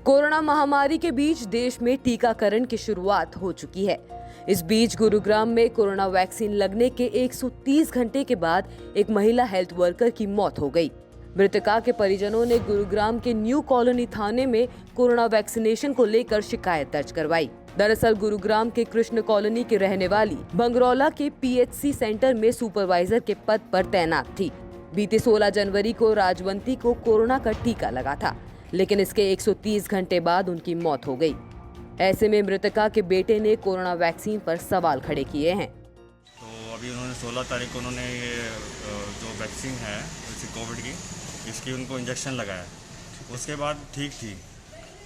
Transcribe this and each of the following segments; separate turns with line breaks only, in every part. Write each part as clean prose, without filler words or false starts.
Corona महामारी के बीच देश में टीकाकरण की शुरुआत हो चुकी है। इस बीच गुरुग्राम में कोरोना वैक्सीन लगने के 130 घंटे के बाद एक महिला हेल्थ वर्कर की मौत हो गई। मृतका के परिजनों ने गुरुग्राम के न्यू कॉलोनी थाने में कोरोना वैक्सीनेशन को लेकर शिकायत दर्ज करवाई। दरअसल गुरुग्राम के कृष्ण कॉलोनी की रहने वाली बंगरौला के पीएचसी सेंटर में सुपरवाइजर के पद पर तैनात थी। बीते 16 जनवरी को राजवंती को कोरोना का टीका लगा था, लेकिन इसके 130 घंटे बाद उनकी मौत हो गई। ऐसे में मृतका के बेटे ने कोरोना वैक्सीन पर सवाल खड़े किए हैं।
तो अभी उन्होंने 16 तारीख को उन्होंने ये जो वैक्सीन है इसी कोविड की, इसकी उनको इंजेक्शन लगाया। उसके बाद ठीक थी।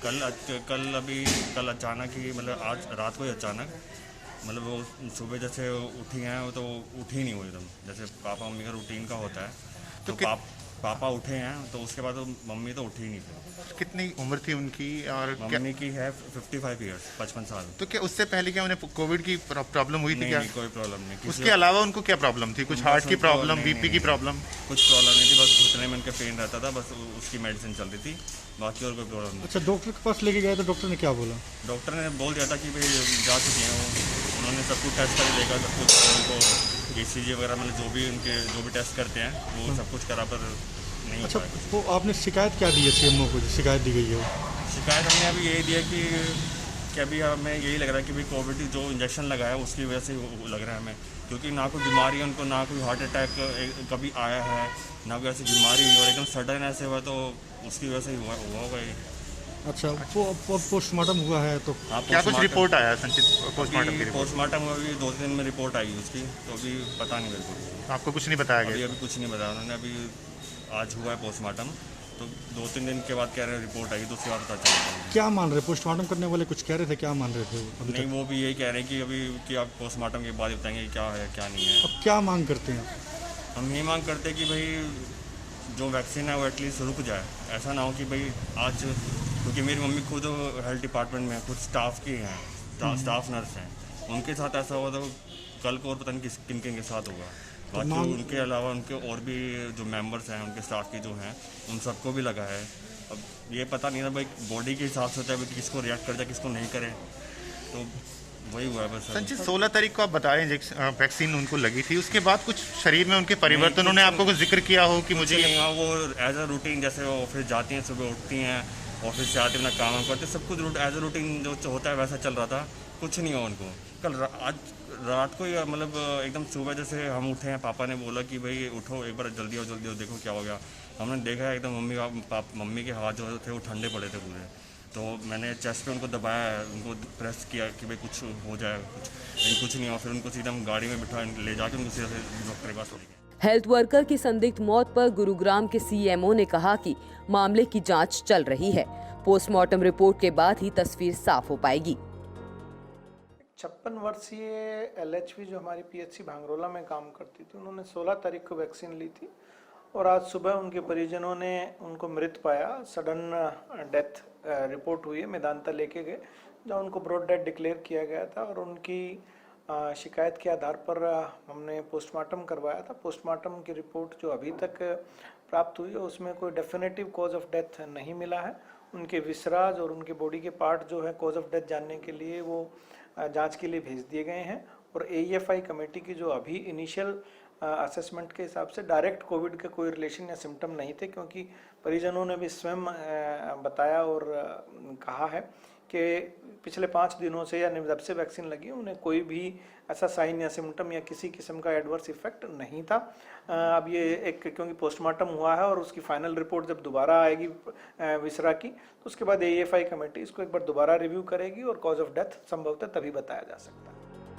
कल अचानक ही, मतलब आज रात को ही अचानक, मतलब वो सुबह जैसे उठी हैं तो उठी नहीं हुई एकदम, जैसे पापा मम्मी का रूटीन का होता है। तो पापा उठे हैं तो उसके बाद मम्मी तो उठी ही नहीं थी।
कितनी उम्र थी उनकी? और
मम्मी की है 55 ईयर्स, 55 साल।
तो क्या उससे पहले क्या उन्हें कोविड की प्रॉब्लम हुई थी? क्या
नहीं, कोई प्रॉब्लम नहीं।
उसके अलावा उनको क्या प्रॉब्लम थी? कुछ हार्ट की प्रॉब्लम, बीपी की प्रॉब्लम?
कुछ प्रॉब्लम नहीं थी, बस घुटने में उनके पेन रहता था, बस उसकी मेडिसिन चल रही थी, बाकी और कोई प्रॉब्लम नहीं।
अच्छा, डॉक्टर के पास लेके गए तो डॉक्टर ने क्या बोला?
डॉक्टर ने बोल दिया था कि भाई जा चुके हैं वो, उन्होंने सब कुछ टेस्ट कर लेगा, सब कुछ उनको ECG वगैरह, मतलब जो भी टेस्ट करते हैं वो सब कुछ करा, पर नहीं।
अच्छा, वो आपने शिकायत क्या दी है CMO को? शिकायत दी गई है
शिकायत हमने अभी यही दिया कि अभी हमें यही लग रहा है कि भाई कोविड जो इंजेक्शन लगा है उसकी वजह से लग रहा है हमें, क्योंकि ना कोई बीमारी है उनको, ना कोई हार्ट अटैक कभी आया है, ना कोई ऐसी बीमारी हुई, और एकदम सडन ऐसे हुआ तो उसकी वजह से हुआ होगा ये।
अच्छा, पोस्टमार्टम हुआ है तो
क्या कुछ रिपोर्ट आया संचित?
पोस्टमार्टम हुआ, अभी 2 दिन में रिपोर्ट आई उसकी, तो अभी पता नहीं मेरे को।
आपको कुछ नहीं बताया गया?
अभी कुछ नहीं बताया उन्होंने। अभी आज हुआ है पोस्टमार्टम, तो 2-3 दिन के बाद कह रहे हैं रिपोर्ट आई, तो उसके बाद पता चलेगा।
क्या मान रहे? पोस्टमार्टम करने वाले कुछ कह रहे थे, क्या मान रहे थे वो?
नहीं, वो भी यही कह रहे हैं कि अभी कि आप पोस्टमार्टम के बाद बताएंगे क्या है क्या नहीं है।
अब क्या मांग करते हैं?
हम यही मांग करते हैं कि भाई जो वैक्सीन है वो एटलीस्ट रुक जाए। ऐसा ना हो कि भाई आज, क्योंकि मेरी मम्मी खुद हेल्थ डिपार्टमेंट में खुद स्टाफ की हैं, स्टाफ नर्स हैं, उनके साथ ऐसा हुआ तो कल को और पता नहीं किन किन के साथ होगा। बाकी उनके अलावा उनके और भी जो मेंबर्स हैं उनके स्टाफ की जो हैं, उन सबको भी लगा है। अब ये पता नहीं ना भाई, बॉडी के हिसाब से होता है कि किसको रिएक्ट कर जाए, किसको नहीं करे, तो वही हुआ है बस।
संचित, 16 तारीख को आप बताएं वैक्सीन उनको लगी थी, उसके बाद कुछ शरीर में उनके परिवर्तन, उन्होंने आपको कुछ जिक्र किया हो कि मुझे?
वो एज अ रूटीन, जैसे वो ऑफिस जाती हैं, सुबह उठती हैं, ऑफिस से आते अपना काम करते, सब कुछ एज अ रूटीन जो होता है वैसा चल रहा था, कुछ नहीं हुआ उनको। आज रात को ही, मतलब एकदम सुबह जैसे हम उठे हैं, पापा ने बोला कि भाई उठो एक बार, जल्दी आओ देखो क्या हो गया। हमने देखा एकदम मम्मी के हाथ जो थे वो ठंडे पड़े थे पूरे, तो मैंने चेस्ट पे उनको दबाया, उनको प्रेस किया कि भाई कुछ हो जाए, कुछ नहीं हुआ। फिर उनको सीधा गाड़ी में बिठा ले जाके उनको सीधे डॉक्टर के पास ले गए।
हेल्थ वर्कर की संदिग्ध मौत पर गुरुग्राम के CMO ने कहा कि मामले की जांच चल रही है। पोस्टमार्टम रिपोर्ट के बाद ही तस्वीर साफ हो पाएगी।
56 वर्षीय LHV जो हमारी PHC भांगरोला में काम करती थी, उन्होंने 16 तारीख को वैक्सीन ली थी और आज सुबह उनके परिजनों ने उनको मृत पाया। सडन डेथ रिपोर्ट हुई है, मेदांता लेके गए जहाँ उनको ब्रॉड डेथ डिक्लेयर किया गया था, और उनकी शिकायत के आधार पर हमने पोस्टमार्टम करवाया था। पोस्टमार्टम की रिपोर्ट जो अभी तक प्राप्त हुई है उसमें कोई डेफिनेटिव कॉज ऑफ डेथ नहीं मिला है। उनके विसराज और उनके बॉडी के पार्ट जो है कॉज ऑफ डेथ जानने के लिए वो जांच के लिए भेज दिए गए हैं, और AEFI कमेटी की जो अभी इनिशियल असेसमेंट के हिसाब से डायरेक्ट कोविड का कोई रिलेशन या सिम्टम नहीं थे, क्योंकि परिजनों ने भी स्वयं बताया और कहा है कि पिछले 5 दिनों से या जब से वैक्सीन लगी उन्हें कोई भी ऐसा साइन या सिम्टम या किसी किस्म का एडवर्स इफेक्ट नहीं था। अब ये क्योंकि पोस्टमार्टम हुआ है और उसकी फाइनल रिपोर्ट जब दोबारा आएगी विसरा की, तो उसके बाद AEFI कमेटी इसको एक बार दोबारा रिव्यू करेगी और कॉज ऑफ डेथ संभवतः तभी बताया जा सकता है।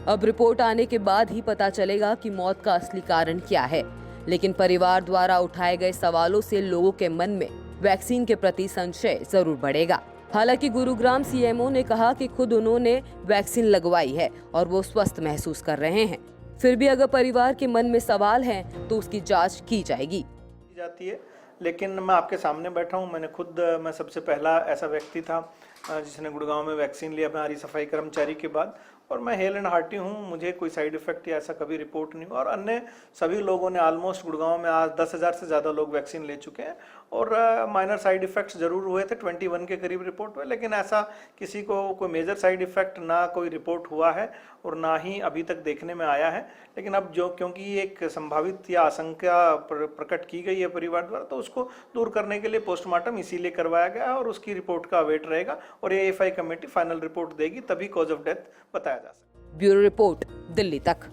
अब रिपोर्ट आने के बाद ही पता चलेगा कि मौत का असली कारण क्या है, लेकिन परिवार द्वारा उठाए गए सवालों से लोगों के मन में वैक्सीन के प्रति संशय जरूर बढ़ेगा। हालांकि गुरुग्राम CMO ने कहा कि खुद उन्होंने वैक्सीन लगवाई है और वो स्वस्थ महसूस कर रहे हैं। फिर भी अगर परिवार के मन में सवाल हैं तो उसकी जांच की जाएगी।
लेकिन मैं आपके सामने बैठा हूं, मैं सबसे पहला ऐसा व्यक्ति था जिसने गुड़गांव में वैक्सीन लिया हमारी सफाई कर्मचारी के बाद, और मैं हेल एंड हार्टी हूँ, मुझे कोई साइड इफेक्ट या ऐसा कभी रिपोर्ट नहीं हुआ। और अन्य सभी लोगों ने ऑलमोस्ट गुड़गांव में आज 10,000 से ज़्यादा लोग वैक्सीन ले चुके हैं और माइनर साइड इफेक्ट्स जरूर हुए थे, 21 के करीब रिपोर्ट हुए, लेकिन ऐसा किसी को कोई मेजर साइड इफेक्ट ना कोई रिपोर्ट हुआ है और ना ही अभी तक देखने में आया है। लेकिन अब जो क्योंकि एक संभावित या आशंका प्रकट की गई है परिवार द्वारा, तो उसको दूर करने के लिए पोस्टमार्टम इसीलिए करवाया गया है और उसकी रिपोर्ट का अवेट रहेगा और AFI कमेटी फाइनल रिपोर्ट देगी, तभी कॉज ऑफ डेथ बताया जा सकता है।
ब्यूरो रिपोर्ट, दिल्ली तक।